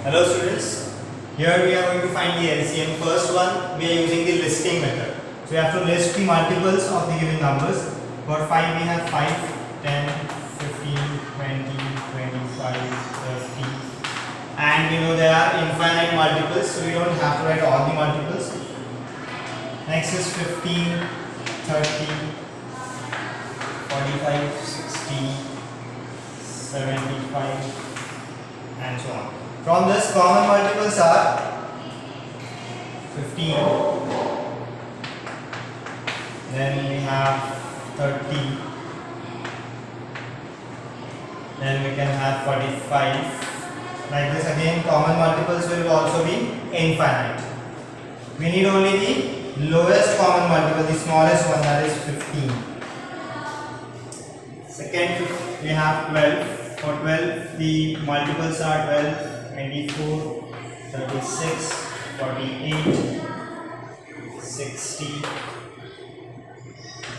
Hello students, here we are going to find the LCM. First one, we are using the listing method. So we have to list the multiples of the given numbers. For 5 we have 5, 10, 15, 20, 25, 30, and we know there are infinite multiples, so we don't have to write all the multiples. Next is 15, 30, 45, 60, 75, and so on. From this, common multiples are 15, then we have 30, then we can have 45. Like this again, common multiples will also be infinite. We need only the lowest common multiple, the smallest one, that is 15. Second, we have 12. For 12, the multiples are 12. 24, 36, 48, 60,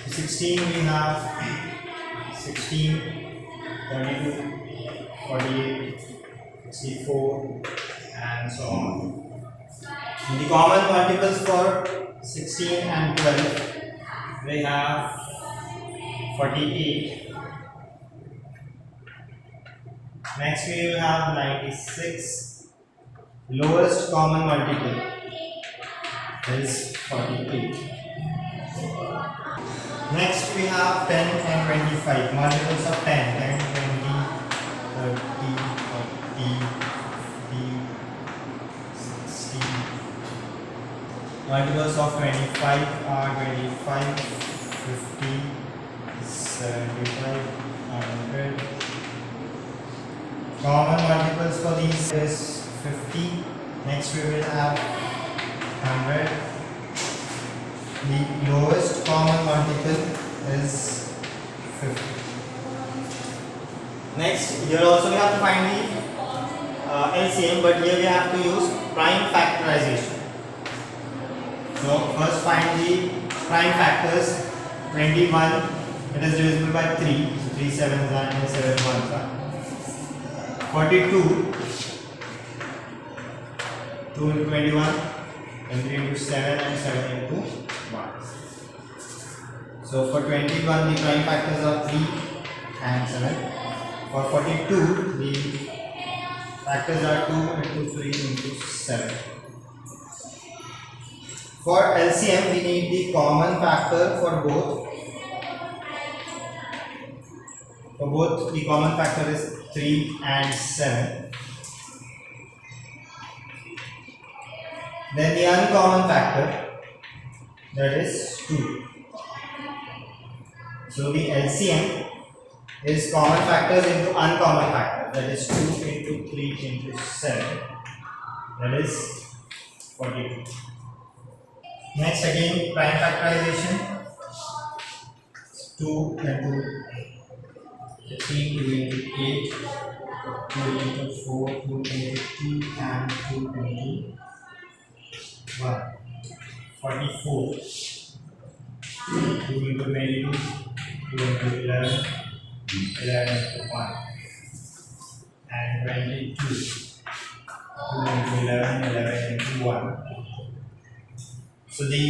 16 we have 16, 32, 48, 64, and so on. The common multiples for 16 and 12, we have 48. Next we will have 96. Lowest common multiple is 48. Next we have 10 and 25. Multiples of 10, 10, 20, 30, 40, 50, 60. Multiples of 25 are 25, 50, 75, 100. Common multiples for these is 50. Next we will have 100. The lowest common multiple is 50. Next, here also we have to find the LCM, but here we have to use prime factorization. So first find the prime factors. 21, it is divisible by 3. So 3 7s and 7 1s are. 42, 2 into 21, and 3 into 7 and 7 into 1. So for 21 the prime factors are 3 and 7. For 42 the factors are 2 into 3 into 7. For LCM we need the common factor for both. For both the common factor is 3 and 7. Then the uncommon factor, that is 2. So the LCM is common factors into uncommon factors, that is 2 into 3 into 7, that is 42. Next again prime factorization. 2 into 15, 2 into 8, 2 into 4, 2 into 2, and 2 into 1. 44. 2 into 22, 2 into 11, 11 into 1. And 22. 2 into 11, 11 into 1. So the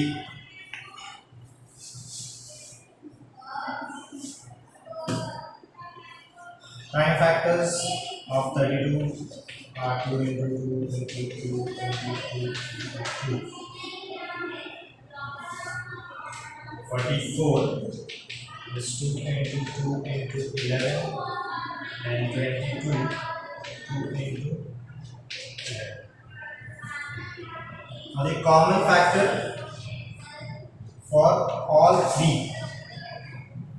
prime factors of 32 are 2 into 2 into 2 into 2 into 2. 44 is 2 into 2 into 11, and 22 2 into 11. Now the common factor for all three,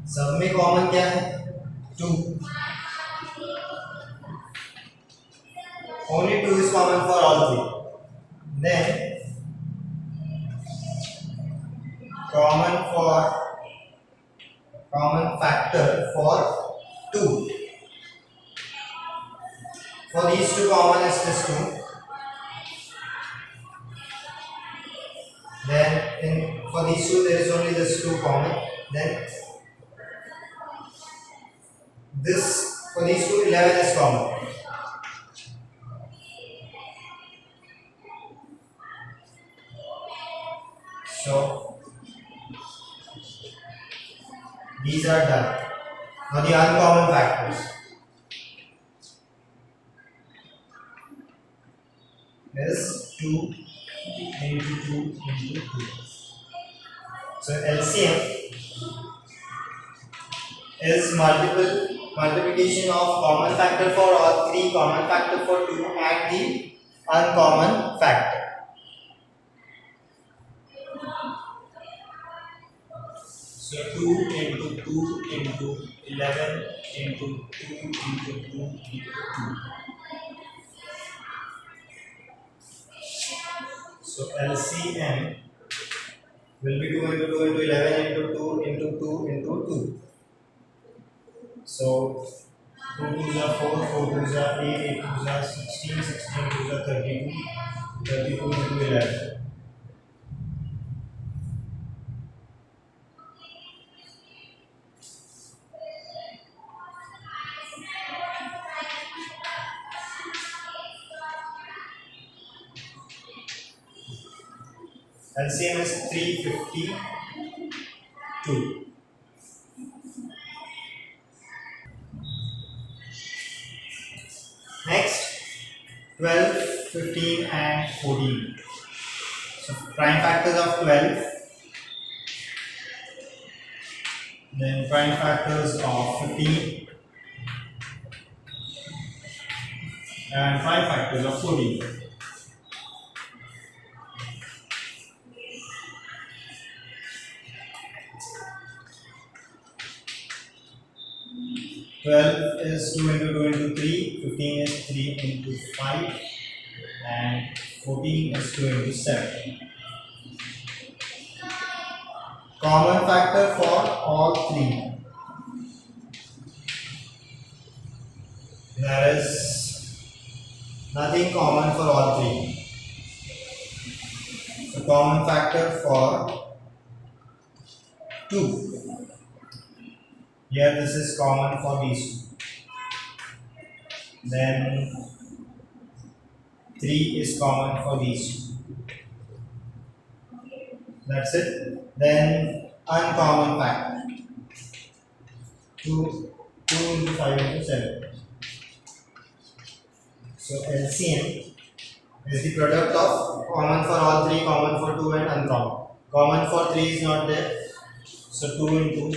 सब में common क्या है? 2. Only 2 is common for all three. Then common factor for 2. For these two common is this 2. Then for these two there is only this 2 common. Then this for these two 11 is common. These are done. Now the uncommon factors is 2 into 2 into 2. So LCM is multiplication of common factor for all 3, common factor for 2 and the uncommon factor. So 2 into 2 into 11 into 2 into 2 into 2. So LCM will be 2 into 2 into 11 into 2 into 2 into 2. So 2 2s are 4, 4 2s are 8, 8 2s are 16, 16 2s are 32, 32 into 11. LCM is 352. Next, 12, 15 and 14. So prime factors of 12, then prime factors of 15 and prime factors of 14. 12 is 2 into 2 into 3, 15 is 3 into 5 and 14 is 2 into 7. Common factor for all 3. There is nothing common for all 3. So common factor for 2. Here this is common for these two. Then 3 is common for these two. That's it. Then uncommon factor. 2 into 5 into 7. So LCM is the product of common for all 3, common for 2 and uncommon. Common for 3 is not there. So 2 into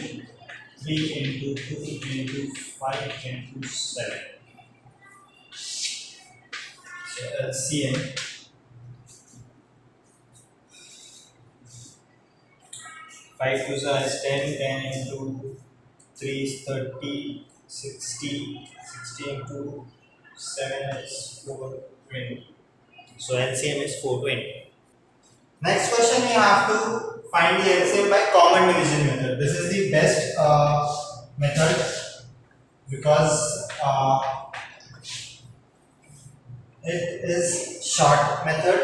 3 into 2 into 5 into 7. So LCM 5 2s is 10, 10 into 3 is 30, 60, 60 into 7 is 420. So LCM is 420. Next question, we have to find the LCM by common division method. This is the best method because it is short method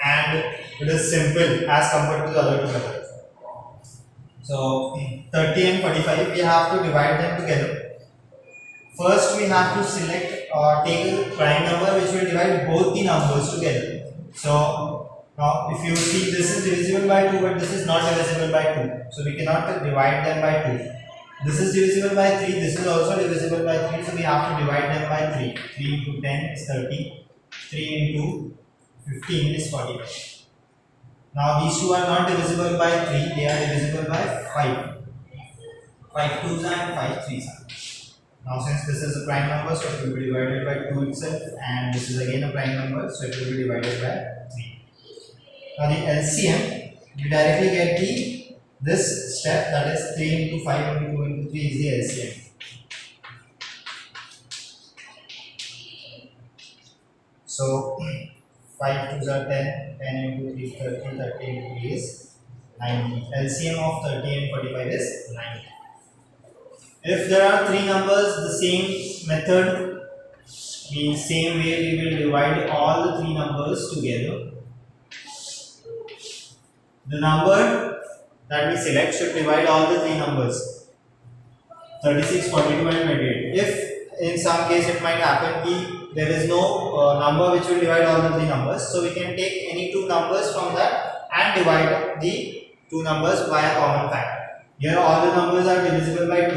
and it is simple as compared to the other two methods. So 30 and 45 we have to divide them together. First we have to select take a prime number which will divide both the numbers together. So now if you see, this is divisible by 2 but this is not divisible by 2. So we cannot divide them by 2. This is divisible by 3, this is also divisible by 3, so we have to divide them by 3. 3 into 10 is 30, 3 into 15 is 45. Now these two are not divisible by 3, they are divisible by 5. 5 2s and 5 3s. Now since this is a prime number, so it will be divided by 2 itself, and this is again a prime number, so it will be divided by 3. Now the LCM, we directly get this step, that is 3 into 5 into 2 into 3 is the LCM. So 5 2s are 10, 10 into 3 is 30, 30 into 3 is 90. LCM of 30 and 45 is 90. If there are 3 numbers, the same method, means same way we will divide all the 3 numbers together. The number that we select should divide all the 3 numbers, 36, 42 and 28. If in some case it might happen that there is no number which will divide all the 3 numbers, so we can take any 2 numbers from that and divide the 2 numbers by a common factor. Here all the numbers are divisible by 2.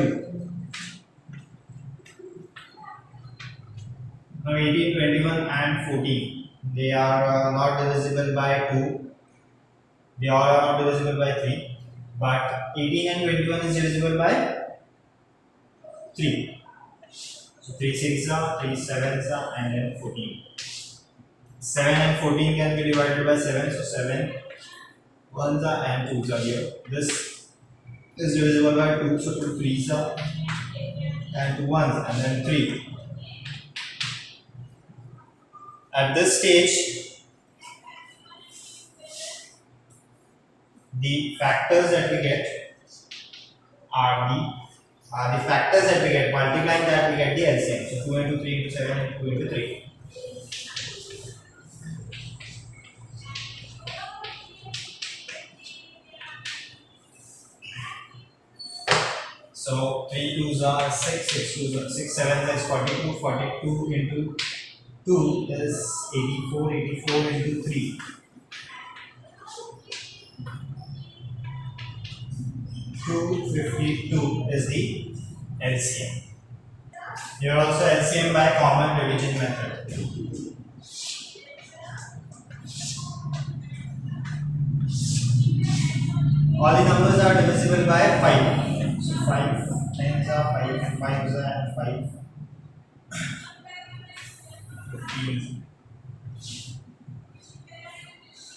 Now 18, 21 and 14. They are not divisible by 2. They all are not divisible by 3. But 18 and 21 is divisible by 3. So 3 6 3 7 and then 14. 7 and 14 can be divided by 7. So 7 1s and 2s are here. This is divisible by 2. So 2 3s and 2 1s and then 3. At this stage, the factors that we get are the factors that we get, multiplying that we get the LCM. So 2 into 3 into 7 and 2 into 3. So 3 2s are 6, 6 2s are 6, 7 is 42, 42 into 2 is 84, 84 into 3. 252 is the LCM. Here also LCM by common division method. All the numbers are divisible by 5. So 5 10s are 5, 5s are 5. 15.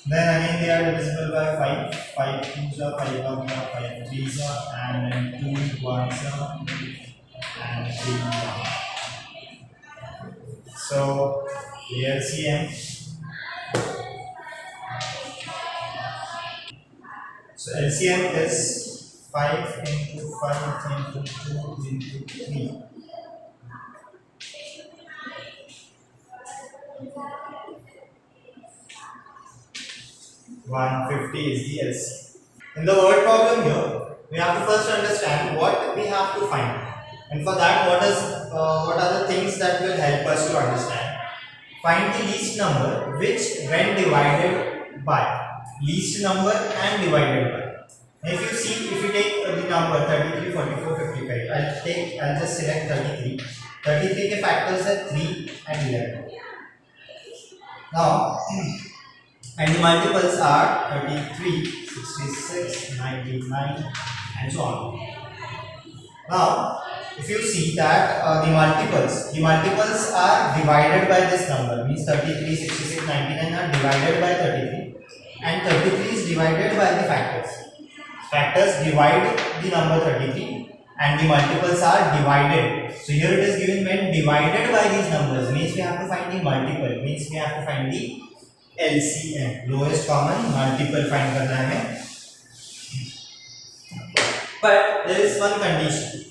Then again they are divisible by 5. 5 2s are 5 1s are 5 3s are, and then 2 1s are and 3 1. So the LCM. So LCM is 5 into 5 into 2 into 3. 150 is the LCM. In the word problem here, we have to first understand what we have to find, and for that, what are the things that will help us to understand? Find the least number which, when divided by, least number and divided by. If you see, if you take the number 33, 44, 55, I'll just select 33. 33 के factors are 3 and 11. Now, and the multiples are 33, 66, 99 and so on. Now, if you see that the multiples are divided by this number, means 33, 66, 99 are divided by 33, and 33 is divided by the factors. Factors divide the number 33 and the multiples are divided. So here it is given when divided by these numbers, means we have to find the multiple, means we have to find the LCM, lowest common multiple find करना है. But there is one condition,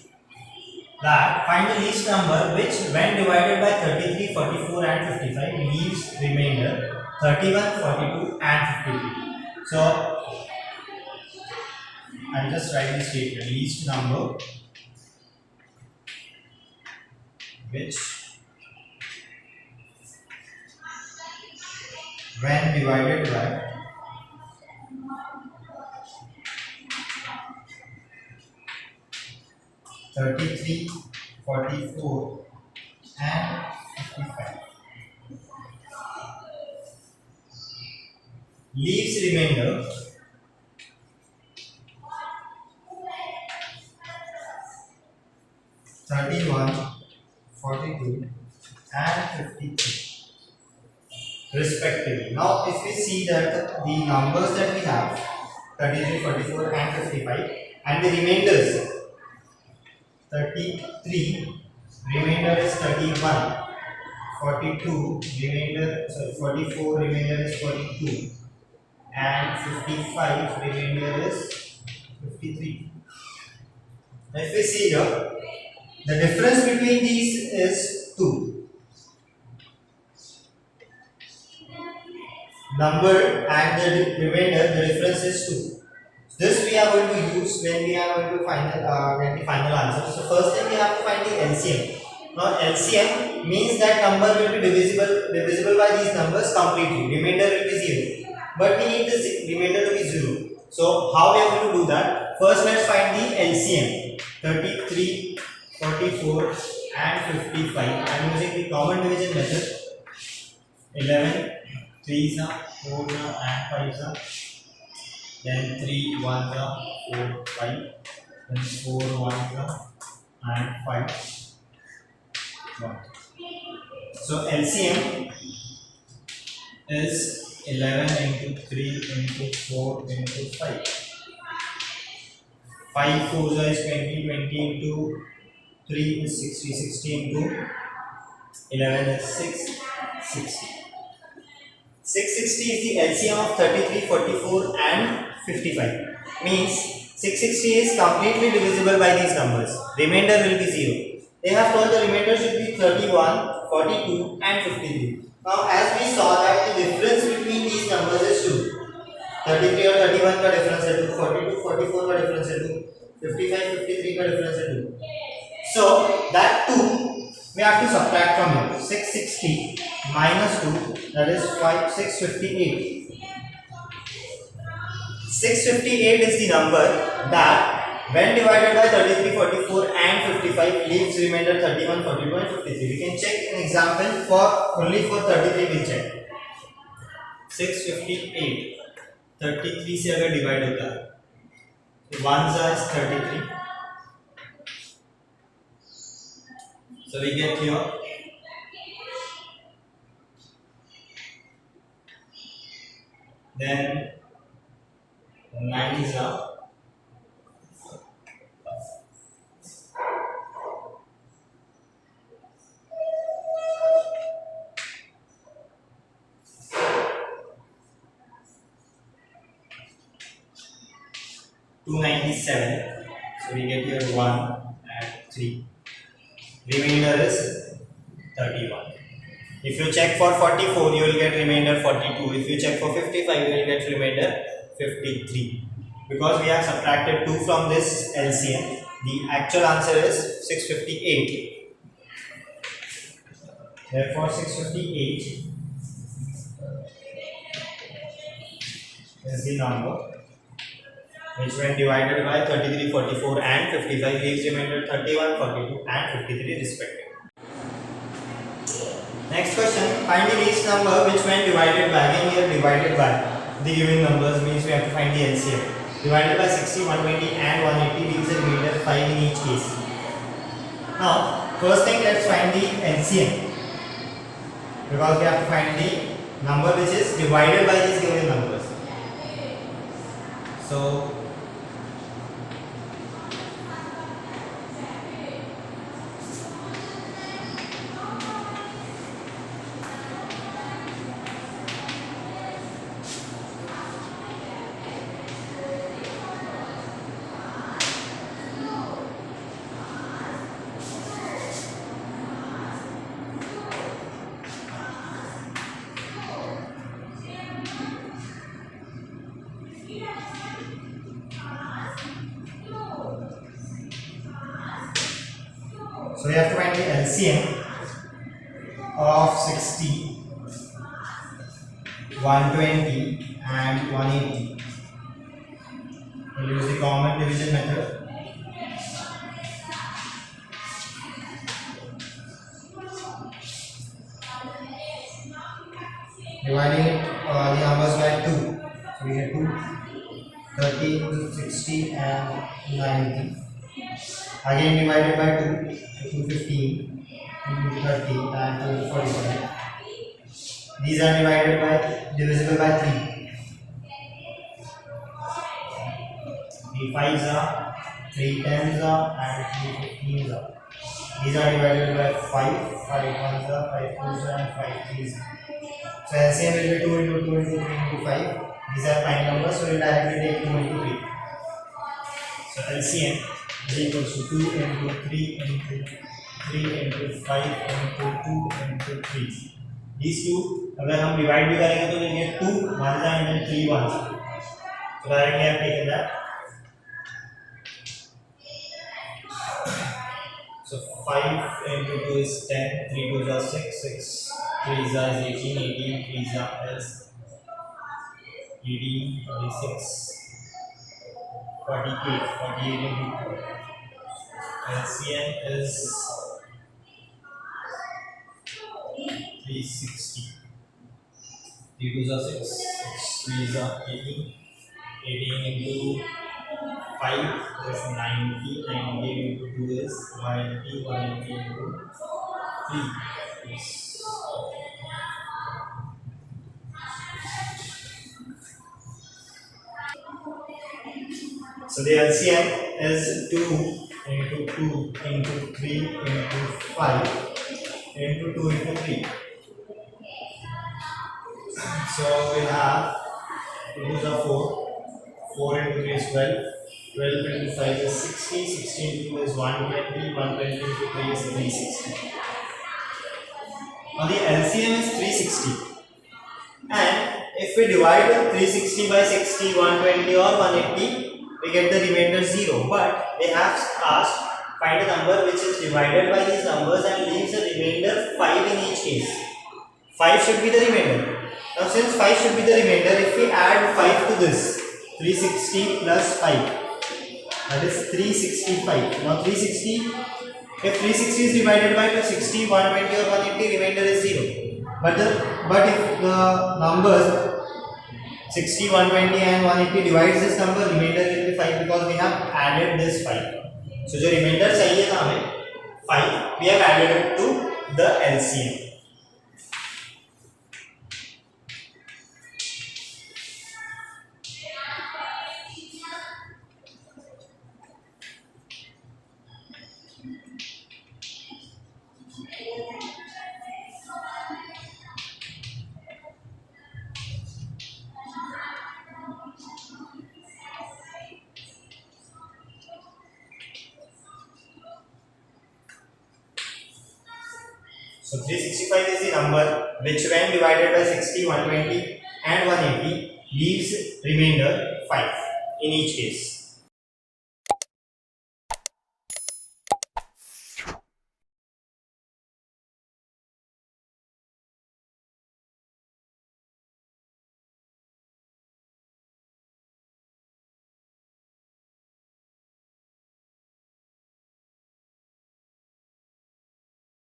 that find the least number which, when divided by 33, 44 and 55, leaves remainder 31, 42 and 53. So I'll just write the statement: least number which, when divided by 33, 44 and 55 leaves remainder 31, 42 and 53 respectively. Now if we see that the numbers that we have 33, 44 and 55 and the remainders 33, remainder is 31, 42, remainder, sorry, 44, remainder is 42 and 55, remainder is 53. Now if we see here, the difference between these is 2. Number and the remainder, the difference is 2. This we are going to use when we are going to get the final answer. So first thing we have to find the LCM. Now LCM means that number will be divisible by these numbers completely. Remainder will be 0. But we need this remainder to be 0. So how we are going to do that? First let's find the LCM. 33, 44 and 55. I am using the common division method. 11 3s are 4 and 5s are. Then 3 1s are 4 5. Then 4 1s are and 5 1. So LCM is 11 into 3 into 4 into 5. 5 4s is 20, 20 into 3 is 60, 60 into 11 is 660. 660 is the LCM of 33, 44 and 55. Means 660 is completely divisible by these numbers. Remainder will be 0. They have told the remainder should be 31, 42 and 53. Now as we saw that the difference between these numbers is 2. 33 और 31 का difference है 2, 42, 44 का difference है 2, 55, 53 का difference है 2. So that 2 we have to subtract from here. 660 minus 2, that is 658. 658 is the number that when divided by 33, 44 and 55 leaves remainder 31, 42 and 53. We can check an example for only for 33 we check. 658 33 से अगर divide होता है तो 1 is 33. So we get here then 9 is up. $297. So we get here 1 and 3. Remainder is 31. If you check for 44, you will get remainder 42. If you check for 55, you will get remainder 53. Because we have subtracted 2 from this LCM, the actual answer is 658. Therefore, 658 is the number which when divided by 33, 44 and 55 leaves remainder 31, 42 and 53 respectively. Next question, find the least number which when divided by, again here divided by the given numbers means we have to find the LCM. Divided by 60, 120 and 180 leaves a remainder 5 in each case. Now, first thing let's find the LCM. Because we have to find the number which is divided by these given numbers. So, we have to find the LCM of 60, 120 and 180. We'll use the common division method. Dividing the numbers by 2. So we get 2, 30, 60 and 90. Again divided by 2, 215, 230 and 245. These are divided by, divisible by 3. 3 5s are, 3 10s are and 3 15s are. These are divided by 5, 5 1s are, 5 2s are and 5 3s are. So LCM will be 2 into 2 into 3 into 5. These are prime numbers, so we will directly take 2 into 3. So LCM is equals to 2 into 3 into 3 into 5 into 2 into 3. These two, अगर हम divide भी करेंगे तो देंगे 2 1s and then 3 1s. So directly I have taken that. So 5 into 2 is 10, 3 2s are 6, 6 3s are 18, 18 3s are 18, 26, 48 into 4. LCM is 360. 3 2s are 6, 6 3s are 18. 18 into 5 is 90, 90 into 2 is 180, 180 into 3 is. So the LCM is 2 into 2 into 3 into 5 into 2 into 3. So we have 2 is 4, 4 into 3 is 12, 12 into 5 is 60, 60 into 2 is 120, 120 into 3 is 360. Now the LCM is 360. And if we divide 360 by 60, 120 or 180, we get the remainder 0. But they have asked find a number which is divided by these numbers and leaves a remainder 5 in each case. 5 should be the remainder. Now since 5 should be the remainder, if we add 5 to this, 360 plus 5, that is 365. Now 360, if 360 is divided by 260, 120 or 180, remainder is 0. But if the numbers 60, 120 and 180 divides this number, remainder will be 5 because we have added this 5. So जो remainder चाहिए था हमें 5, we have added it to the LCM. So 365 is the number which when divided by 60, 120 and 180 leaves remainder 5 in each case.